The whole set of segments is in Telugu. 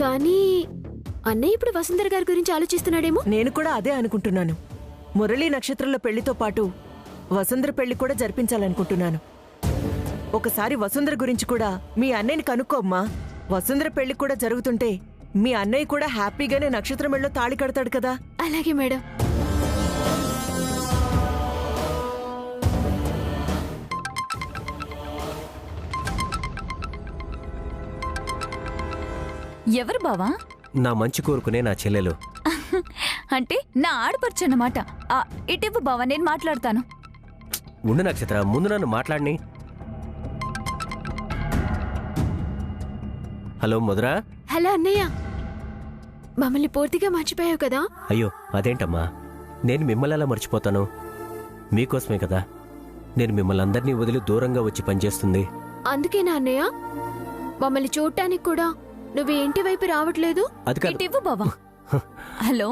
కానీ అన్నయ్య ఇప్పుడు వసుంధర గారి గురించి ఆలోచిస్తున్నాడేమో. నేను కూడా అదే అనుకుంటున్నాను. మురళీ నక్షత్రంలో పెళ్లితో పాటు వసుంధర పెళ్లి కూడా జరిపించాలనుకుంటున్నాను. ఒకసారి వసుంధర గురించి కూడా మీ అన్నయ్యని కనుక్కోమ్మా. వసుంధర పెళ్లి కూడా జరుగుతుంటే మీ అన్నయ్య కూడా హ్యాపీగానే నక్షత్రం మెళ్ళలో తాళి కడతాడు కదా. అలాగే మేడం. ఎవరు బావా? నా మంచి కోరుకునే నా చెల్లెలు. అంటే నా ఆడపడుచు అన్నమాట. ఇటివ్వు బావా, నేను మాట్లాడతాను. ఉండు నక్షత్ర, ముందు నన్ను మాట్లాడిని. హలో మధురా. హలో అన్నయ్య, మమ్మల్ని పూర్తిగా మర్చిపోయావు కదా. అయ్యో అదేంటమ్మా, నేను మిమ్మల్ని ఎలా మర్చిపోతాను? మీకోసమే కదా నేను మిమ్మల్ని అందరినీ వదిలి దూరంగా వచ్చి పనిచేస్తుంది. అందుకేనా అన్నయ్య మమ్మల్ని చూడటానికి కూడా నువ్వు ఇంటి వైపు రావట్లేదు? అది కాదు. ఇటివ్వు బావా. హలో,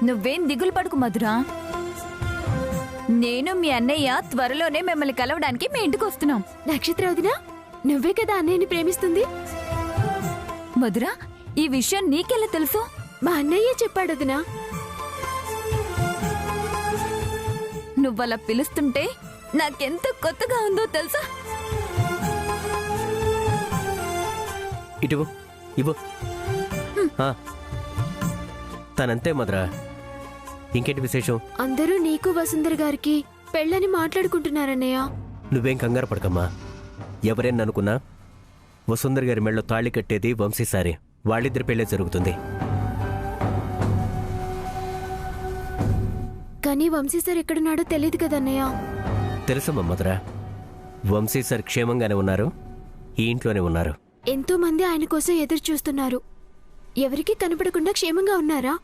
నువ్వేం దిగులు పడుకు మధురా. నేను మీ అన్నయ్య త్వరలోనే మిమ్మల్ని కలవడానికి మీ ఇంటికి వస్తున్నాం. నక్షత్ర వదినా, నువ్వే కదా అన్నయ్యని ప్రేమిస్తుంది. మధురా, ఈ విషయం నీకెలా తెలుసు? మా అన్నయ్య చెప్పాడు వదినా. నువ్వలా పిలుస్తుంటే నాకెంత కొత్తగా ఉందో తెలుసా? ఇటువు ఇవ్వు. తనంతే మధురా. ఇంకేంటి విశేషం? అందరూ నీకు వసుంధర గారికి పెళ్ళని మాట్లాడుకుంటున్నారన్నయ్య. నువ్వేం కంగారు పడకమ్మా. ఎవరేం అనుకున్నా వసుంధర గారి మెళ్ళలో తాళి కట్టేది వంశీసారి. వాళ్ళిద్దరి పెళ్ళే జరుగుతుంది. కానీ వంశీ సార్ ఎక్కడున్నాడో తెలియదు కదన్నయ్య. తెలుసమ్మా మధురా, వంశీసారి క్షేమంగానే ఉన్నారు, ఈ ఇంట్లోనే ఉన్నారు. ఎంతో మంది ఆయన కోసం ఎదురు చూస్తున్నారు. ఎవరికీ కనపడకుండా క్షేమంగా ఉన్నారా?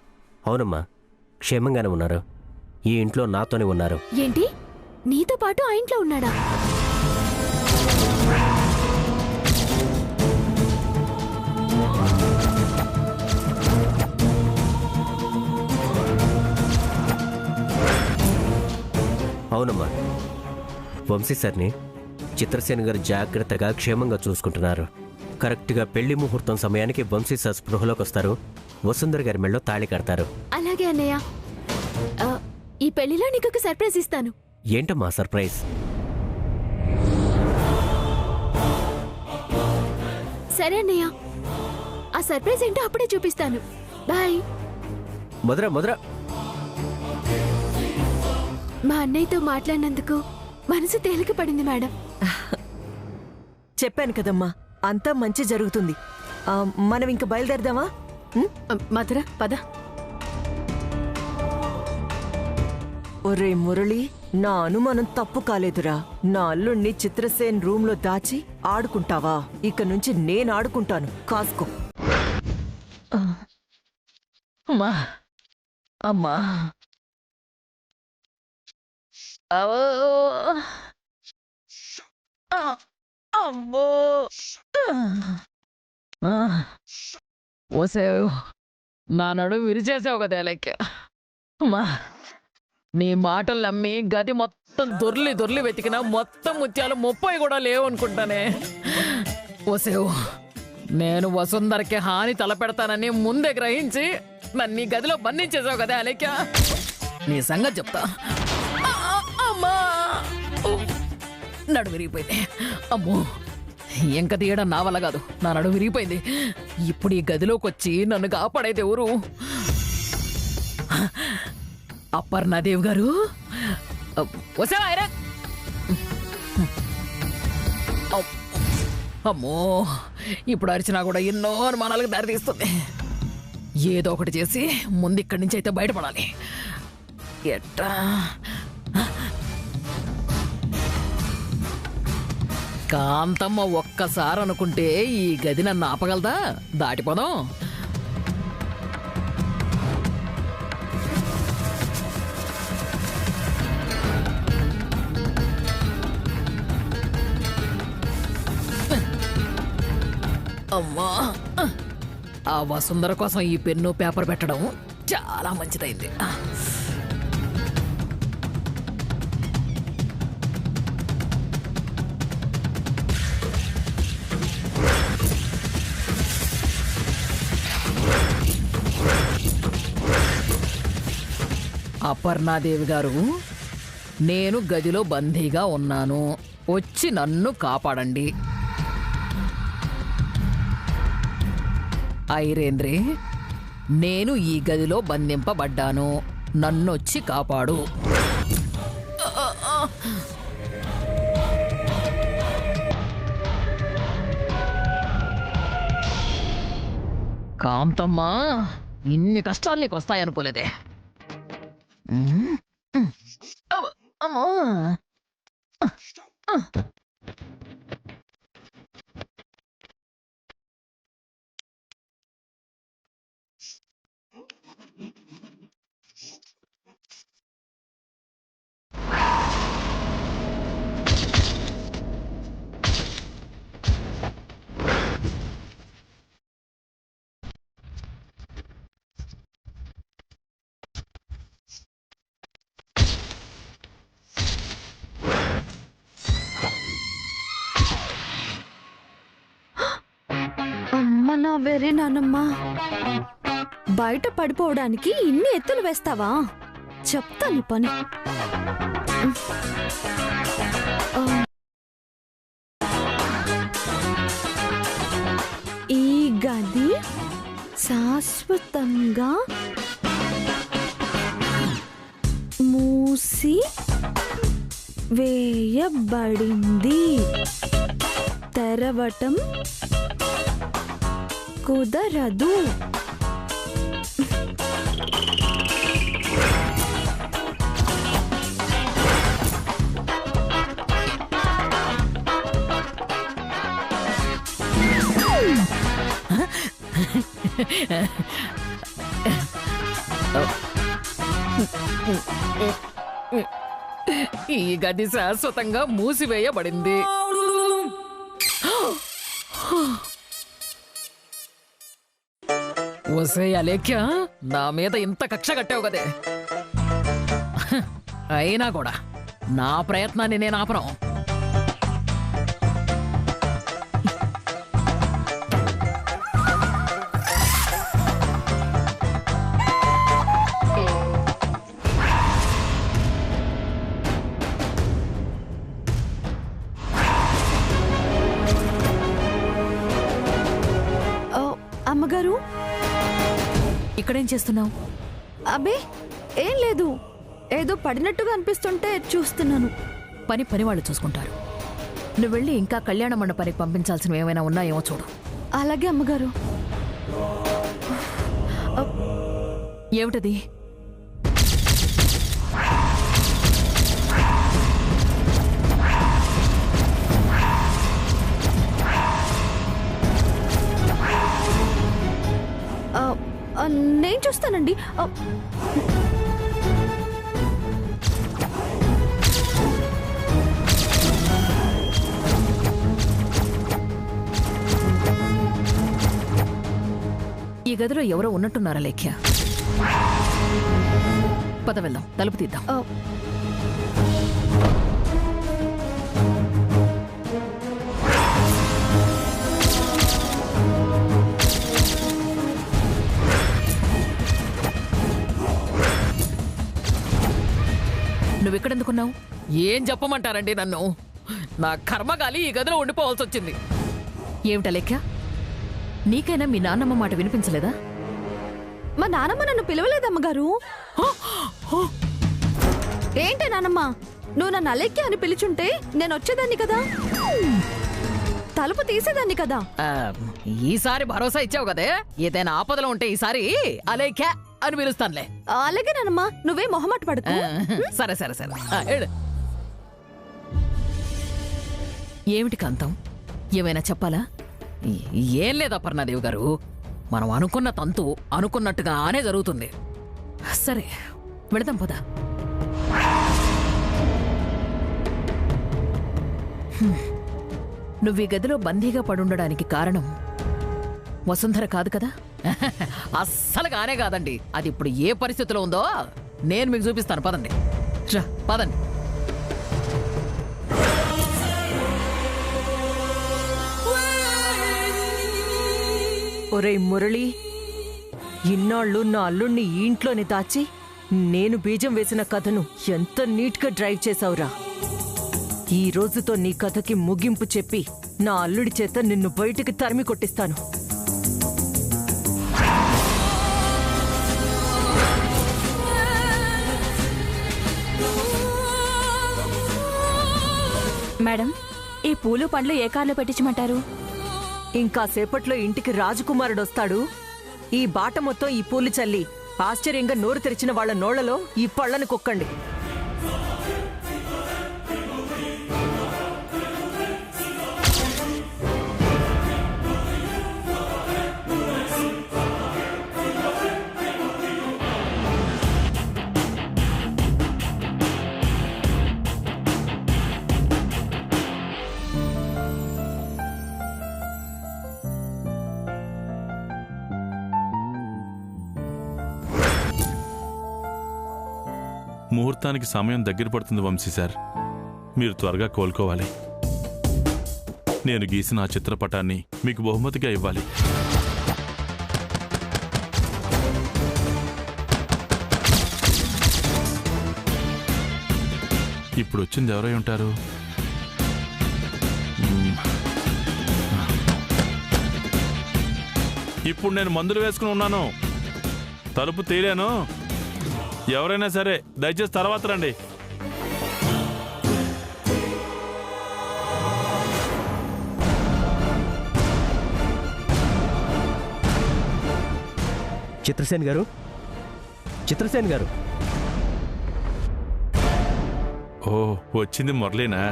అవునమ్మా, క్షేమంగానే ఉన్నారు. ఈ ఇంట్లో నాతోనే ఉన్నారు. ఏంటి, నీతో పాటు ఆ ఇంట్లో ఉన్నాడా? అవునమ్మా, వంశీసారిని చిత్రసేన గారు జాగ్రత్తగా క్షేమంగా చూసుకుంటున్నారు. కరెక్ట్గా పెళ్లి ముహూర్తం సమయానికి వంశీసార్ స్పృహలోకి వస్తారు. వసుంధర గారి మెళ్ళలో తాళి కడతారు. అలాగే అన్నయ్య, ఈ పెళ్లిలో నీకొక సర్ప్రైజ్ ఇస్తాను. ఏంటమ్మా సర్ప్రైజ్? సరే అన్నయ్య, ఆ సర్ప్రైజ్ ఏంటో అప్పుడే చూపిస్తాను. బాయ్. మధురా మధురా, మా అన్నయ్యతో మాట్లాడినందుకు మనసు తేలిక పడింది మేడం. చెప్పాను కదమ్మా, అంతా మంచి జరుగుతుంది. మనం ఇంక బయలుదేరదామా? మధుర పద. ఒరే మురళి, నా అనుమానం తప్పు కాలేదురా. నా అల్లుణ్ణి చిత్రసేన్ రూమ్ లో దాచి ఆడుకుంటావా? ఇక నుంచి నేను ఆడుకుంటాను, కాసుకో. అమ్మా అమ్మా, అమ్మో, ఓసేవు నా నడుము విరిచేసావు కదా లెక్క. అమ్మా, నీ మాటలు నమ్మి గది మొత్తం దొర్లి దొర్లి వెతికినా మొత్తం ముత్యాలు 30 కూడా లేవు అనుకుంటానే. ఓసేవు, నేను వసుంధరకి హాని తలపెడతానని ముందే గ్రహించి నన్ను ఈ గదిలో బంధించేసావు కదా అలేక. నీ సంగతి చెప్తా. అమ్మా, నడు విరిగిపోయింది. అమ్మో, ఇంక తీయడం నా వల్ల కాదు, నా నడు విరిగిపోయింది. ఇప్పుడు ఈ గదిలోకి వచ్చి నన్ను కాపాడైతే ఎవరు? అపర్ణాదేవి గారు. అమ్మో, ఇప్పుడు అరిచినా కూడా ఎన్నో అనుమానాలకు దారితీస్తుంది. ఏదో ఒకటి చేసి ముందు ఇక్కడి నుంచి అయితే బయటపడాలి. ఎట్టా? కాంతమ్మ ఒక్కసారి అనుకుంటే ఈ గది నన్ను ఆపగలదా? దాటిపోదాం. అమ్మా, ఆ వసుంధర కోసం ఈ పెన్ను పేపర్ పెట్టడం చాలా మంచిదైంది. అపర్ణాదేవి గారు, నేను గదిలో బందీగా ఉన్నాను, వచ్చి నన్ను కాపాడండి. ఐరేంద్రే, నేను ఈ గదిలో బంధింపబడ్డాను, నన్నొచ్చి కాపాడు. కాంతమ్మా, ఇన్ని కష్టాలు నీకు వస్తాయనుకోలేదే. అమ్మా, అమ్మ నా వెర్రి నానమ్మ, బయట పడిపోవడానికి ఇన్ని ఎత్తులు వేస్తావా? చెప్తా నీ పని. ఈ గది శాశ్వతంగా మూసి వేయబడింది. తెరవటం కుదరదు. ఈ గది శాశ్వతంగా మూసివేయబడింది. ఒసే అలేఖ్య, నా మీద ఇంత కక్ష కట్టావు కదే. అయినా కూడా నా ప్రయత్నాన్ని నేను ఆపను. అమ్మగారు, ఇక్కడేం చేస్తున్నావు? అబ్బే ఏం లేదు, ఏదో పడినట్టుగా అనిపిస్తుంటే చూస్తున్నాను. పని వాళ్ళు చూసుకుంటారు. నువ్వు వెళ్ళి ఇంకా కళ్యాణ మండపానికి పంపించాల్సినవి ఏమైనా ఉన్నాయేమో చూడు. అలాగే అమ్మగారు. ఏమిటది? నేను చూస్తానండి. ఈ గదిలో ఎవరో ఉన్నట్టున్నారా లేఖ్య? పద వెళ్దాం, తలుపు తీద్దాం. నువ్వెక్కడెందుకున్నావు? ఏం చెప్పమంటారండి నన్ను? నా కర్మగాలి ఈ గదిలో ఉండిపోవాల్సి వచ్చింది. ఏమిటా లెక్క? నీకైనా మీ నాన్నమ్మ మాట వినిపించలేదా? మా నానమ్మ నన్ను పిలవలేదమ్మగారు. ఏంటి నానమ్మ, నువ్వు నన్ను అలెక్కి అని పిలుచుంటే నేను వచ్చేదాన్ని కదా, తలుపు తీసేదాన్ని కదా. ఈసారి భరోసా ఇచ్చావు కదే, ఏదైనా ఆపదలో ఉంటే ఈసారి అలేఖ్య అని పిలుస్తానులే. అలాగే నానమ్మ, నువ్వే మొహమాట పడకు. సరే సరే సరే. ఏడు. ఏమిటి కాంతం, ఏమైనా చెప్పాలా? ఏం లేదు అపర్ణాదేవి గారు, మనం అనుకున్న తంతు అనుకున్నట్టుగానే జరుగుతుంది. సరే వెళదాం పద. నువ్వు ఈ గదిలో బందీగా పడుండడానికి కారణం వసుంధర కాదు కదా? అస్సలు కానే కాదండి. అది ఇప్పుడు ఏ పరిస్థితిలో ఉందో నేను మీకు చూపిస్తాను. పదండి, పదండి. ఒరేయ్ మురళి, ఇన్నాళ్ళు నా అల్లుణ్ణి ఈ ఇంట్లోనే దాచి నేను బీజం వేసిన కథను ఎంత నీట్గా డ్రైవ్ చేశావురా. ఈ రోజుతో నీ కథకి ముగింపు చెప్పి నా అల్లుడి చేత నిన్ను బయటికి తరిమి కొట్టిస్తాను. మేడం, ఈ పూలు పండ్లు ఏ కార్లో పెట్టించమంటారు? ఇంకా సేపట్లో ఇంటికి రాజకుమారుడు వస్తాడు. ఈ బాట మొత్తం ఈ పూలు చల్లి ఆశ్చర్యంగా నోరు తెరిచిన వాళ్ళ నోళ్లలో ఈ పళ్ళను కుక్కండి. ముహూర్తానికి సమయం దగ్గర పడుతుంది వంశీ సార్. మీరు త్వరగా కోలుకోవాలి. నేను గీసిన ఆ చిత్రపటాన్ని మీకు బహుమతిగా ఇవ్వాలి. ఇప్పుడు వచ్చింది ఎవరై ఉంటారు? ఇప్పుడు నేను మందులు వేసుకుని ఉన్నాను. తలుపు తీరాను. ఎవరైనా సరే దయచేసి తర్వాత రండి. చిత్రసేన్ గారు, చిత్రసేన్ గారు. ఓ, వచ్చింది మురళీనా?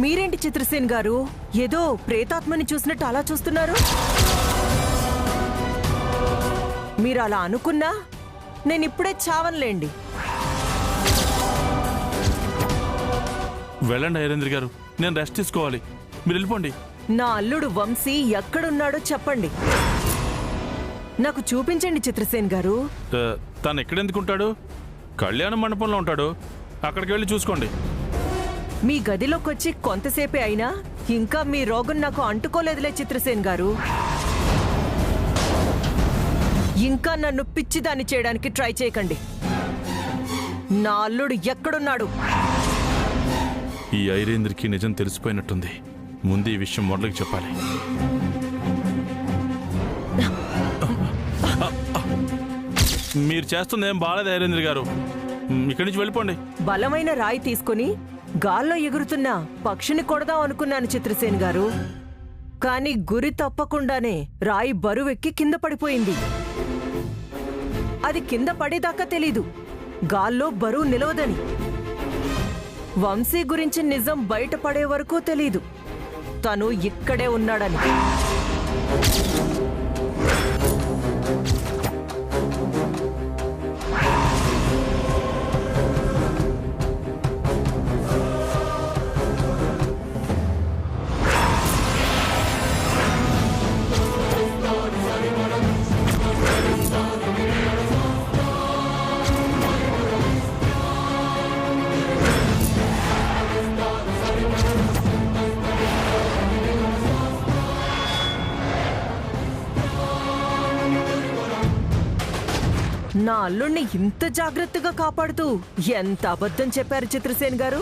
మీరేంటి చిత్రసేన్ గారు, ఏదో ప్రేతాత్మని చూసినట్టు అలా చూస్తున్నారు? మీరు అలా అనుకున్నా నేనిప్పుడే చావన్లేండి. వెళ్ళండి ఐరేంద్ర గారు, నేను రెస్ట్ తీసుకోవాలి. మీరు వెళ్ళిపోండి. నా అల్లుడు వంశీ ఎక్కడున్నాడో చెప్పండి. నాకు చూపించండి చిత్రసేన్ గారు. తను ఎక్కడెందుకుంటాడు? కళ్యాణ మండపంలో ఉంటాడు. అక్కడికి వెళ్ళి చూసుకోండి. మీ గదిలోకొచ్చి కొంతసేపే అయినా ఇంకా మీ రోగం నాకు అంటుకోలేదులే చిత్రసేన్ గారు. ఇంకా నన్ను పిచ్చిదాన్ని చేయడానికి ట్రై చేయకండి. నా అల్లుడు ఎక్కడున్నాడు? ఈ ఐరేంద్రకి నిజం తెలిసిపోయినట్టుంది. ముందు ఈ విషయం మురళికి చెప్పాలి. మీరు చేస్తుంది ఏం బాలేదు ఐరేంద్ర గారు. ఇక్కడి నుంచి వెళ్ళిపోండి. బలమైన రాయి తీసుకుని గాల్లో ఎగురుతున్న పక్షిని కొడదాం అనుకున్నాను చిత్రసేన్ గారు. కాని గురి తప్పకుండానే రాయి బరువెక్కి కింద పడిపోయింది. అది కింద పడేదాకా తెలీదు గాల్లో బరువు నిలవదని. వంశీ గురించి నిజం బయటపడే వరకు తెలీదు తను ఇక్కడే ఉన్నాడని. నా అల్లుణ్ణి ఇంత జాగ్రత్తగా కాపాడుతూ ఎంత అబద్ధం చెప్పారు చిత్రసేన్ గారు.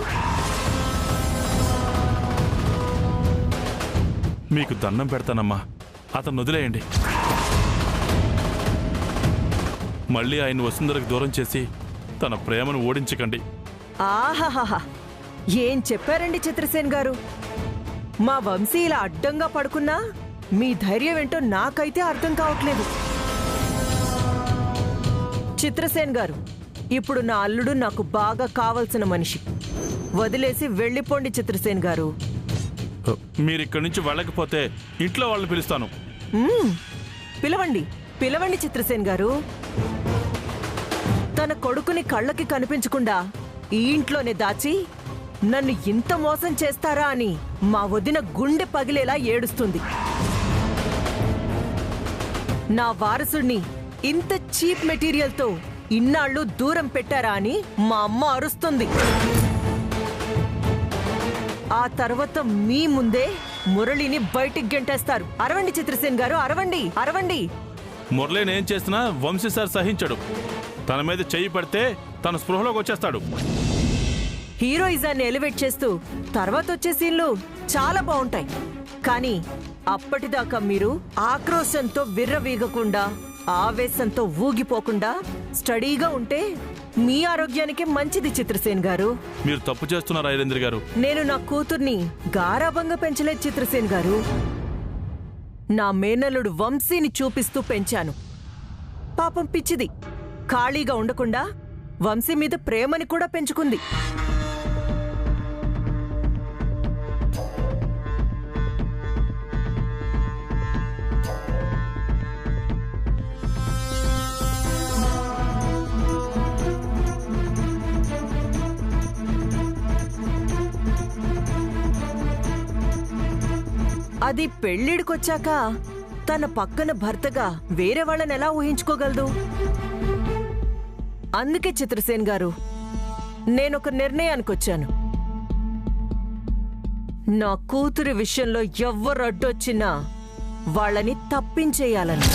మీకు దండం పెడతానమ్మా, అతను వదిలేయండి. మళ్ళీ ఆయన వసుంధరకు దూరం చేసి తన ప్రేమను ఓడించకండి. ఆహాహా, ఏం చెప్పారండి చిత్రసేన్ గారు. మా వంశీ ఇలా అడ్డంగా పడుకున్నా మీ ధైర్యం ఏంటో నాకైతే అర్థం కావట్లేదు. చిత్రసేన్ గారు, ఇప్పుడు నా అల్లుడు నాకు బాగా కావలసిన మనిషి. వదిలేసి వెళ్ళిపోండి చిత్రసేన్ గారు. మీరిక్కడి నుంచి వెళ్ళకపోతే ఇంట్లో వాళ్ళని పిలుస్తాను. పిలవండి, పిలవండి చిత్రసేన్ గారు. తన కొడుకుని కళ్ళకి కనిపించకుండా ఈ ఇంట్లోనే దాచి నన్ను ఇంత మోసం చేస్తారా అని మా వదిన గుండె పగిలేలా ఏడుస్తుంది. నా వారసుడిని ఇంత చీప్ మెటీరియల్తో ఇన్నాళ్ళు దూరం పెట్టారా అని మా అమ్మ అరుస్తుంది. ఆ తర్వాత మీ ముందే మురళిని బయటికి గెంటేస్తారు. అరవండి చిత్రసేన్ గారు, అరవండి, అరవండి. మురళిని ఏం చేసినా వంశీ సార్ సహించడు. తన మీద చెయ్యి పడితే తన స్పృహలోకి వచ్చేస్తాడు. హీరోయిజాన్ని ఎలివేట్ చేస్తూ తర్వాత వచ్చే సీన్లు చాలా బాగుంటాయి. కానీ అప్పటిదాకా మీరు ఆక్రోశంతో విర్రవీగకుండా, ఆవేశంతో ఊగిపోకుండా స్టడీగా ఉంటే మీ ఆరోగ్యానికి మంచిది చిత్రసేన్ గారు. మీరు తప్పు చేస్తున్నారు ఐరేంద్ర గారు. నేను నా కూతుర్ని గారాబంగా పెంచలేదు చిత్రసేన్ గారు. నా మేనల్లుడు వంశీని చూపిస్తూ పెంచాను. పాపం పిచ్చిది ఖాళీగా ఉండకుండా వంశీ మీద ప్రేమని కూడా పెంచుకుంది. అది పెళ్ళిడికొచ్చాక తన పక్కన భర్తగా వేరే వాళ్ళని ఎలా ఊహించుకోగలదు? అందుకే చిత్రసేన్ గారు, నేనొక నిర్ణయానికొచ్చాను. నా కూతురి విషయంలో ఎవ్వరు అడ్డొచ్చినా వాళ్ళని తప్పించేయాలని.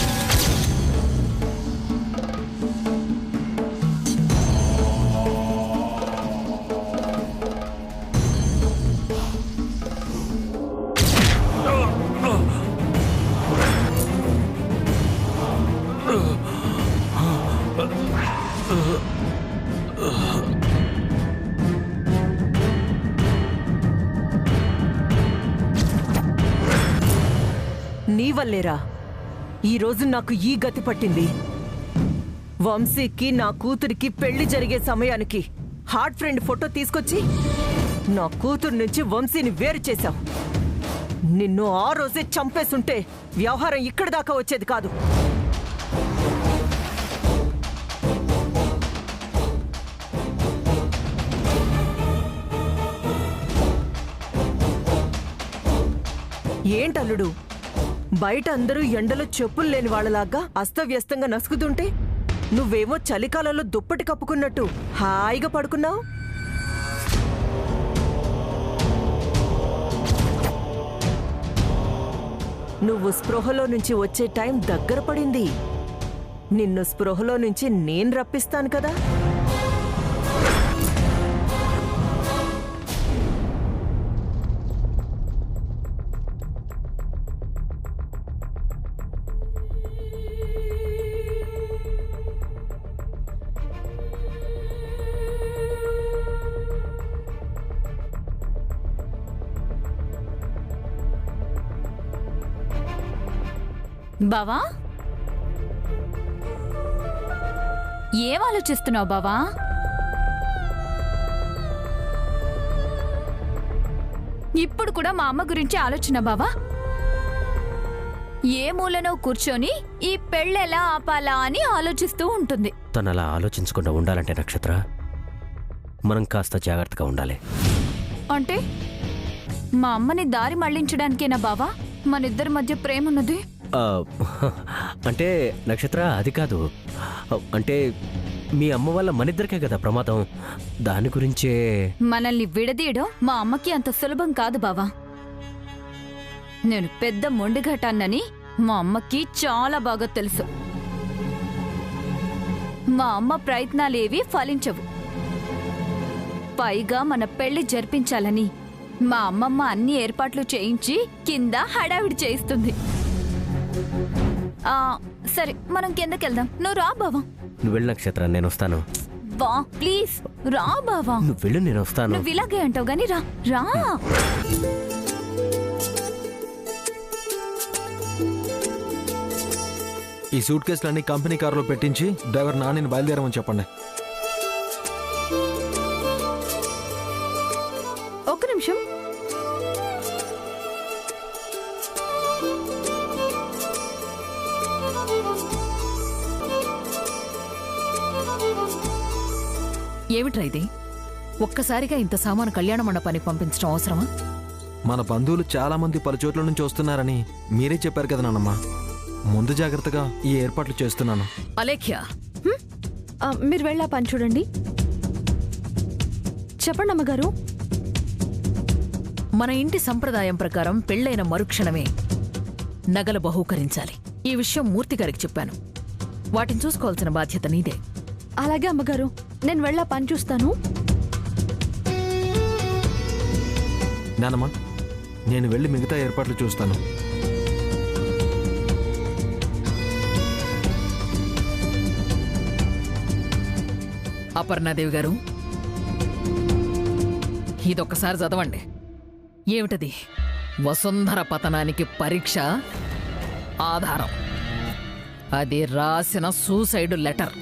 నీ వల్లేరా ఈరోజు నాకు ఈ గతి పట్టింది. వంశీకి నా కూతురికి పెళ్లి జరిగే సమయానికి హార్ట్ ఫ్రెండ్ ఫోటో తీసుకొచ్చి నా కూతురు నుంచి వంశీని వేరు చేశావు. నిన్ను ఆ రోజే చంపేసుంటే వ్యవహారం ఇక్కడి దాకా వచ్చేది కాదు. ఏంటల్లుడు, బయట అందరూ ఎండలో చెప్పులు లేని వాళ్ళలాగా అస్తవ్యస్తంగా నసుకుతుంటే నువ్వేమో చలికాలంలో దుప్పటి కప్పుకున్నట్టు హాయిగా పడుకున్నావు. నువ్వు స్పృహలో నుంచి వచ్చే టైం దగ్గర పడింది. నిన్ను స్పృహలో నుంచి నేను రప్పిస్తాను కదా. బావా, ఏం ఆలోచిస్తున్నావు బావా? ఇప్పుడు కూడా మా అమ్మ గురించి ఆలోచన బావా. ఏ మూలనో కూర్చొని ఈ పెళ్ళెలా ఆపాలా అని ఆలోచిస్తూ ఉంటుంది. తను అలా ఆలోచించకుండా ఉండాలంటే నక్షత్ర, మనం కాస్త జాగ్రత్తగా ఉండాలి. అంటే మా అమ్మని దారి మళ్లించడానికేనా బావా మనిద్దరి మధ్య ప్రేమ ఉన్నది? అంటే నక్షత్ర అది కాదు. అంటే మీ అమ్మ వల్ల మనిద్దరికే కదా ప్రమాదం, దాని గురించే. మనల్ని విడదీయడం మా అమ్మకి అంత సులభం కాదు బావా. నేను పెద్ద మొండిఘటాన్నని మా అమ్మకి చాలా బాగా తెలుసు. మా అమ్మ ప్రయత్నాలేవి ఫలించవు. పైగా మన పెళ్లి జరిపించాలని మా అమ్మమ్మ అన్ని ఏర్పాట్లు చేయించి కింద హడావిడి చేయిస్తుంది. సరే, మనం కిందకెళ్దాం. నువ్వు రా బావా. నువ్వు వెళ్ళి నక్షత్ర, నేను వస్తాను. బా ప్లీజ్ రా బావా. నువ్వు వెళ్ళు, నేను వస్తాను. నువ్వు ఇలాగే అంటావు గాని రా రా. ఈ సూట్ కేసులన్నీ కంపెనీ కారులో పెట్టించి డ్రైవర్ నానిని బయలుదేరమని చెప్పండి. ఒక్క నిమిషం. ఏమిట్రా ఇది? ఒక్కసారిగా ఇంత సామాను కళ్యాణ మండపానికి పంపించడం అవసరమా? మన బంధువులు చాలా మంది పలుచోట్ల నుంచి వస్తున్నారని మీరే చెప్పారు కదా నానమ్మ. ముందు జాగ్రత్తగా ఈ ఏర్పాట్లు చేస్తున్నాను. అలేఖ్య, మీరు వెళ్ళా పని చూడండి. చెప్పండి అమ్మగారు. మన ఇంటి సంప్రదాయం ప్రకారం పెళ్లైన మరుక్షణమే నగలు బహూకరించాలి. ఈ విషయం మూర్తి గారికి చెప్పాను. వాటిని చూసుకోవాల్సిన బాధ్యత నీదే. అలాగే అమ్మగారు, నేను వెళ్ళా పని చూస్తాను. నానమ్మ, నేను వెళ్ళి మిగతా ఏర్పాట్లు చూస్తాను. అపర్ణాదేవి గారు, ఇదొక్కసారి చదవండి. ఏమిటది? వసుంధర పతనానికి పరీక్ష ఆధారం. అది రాసిన సూసైడ్ లెటర్.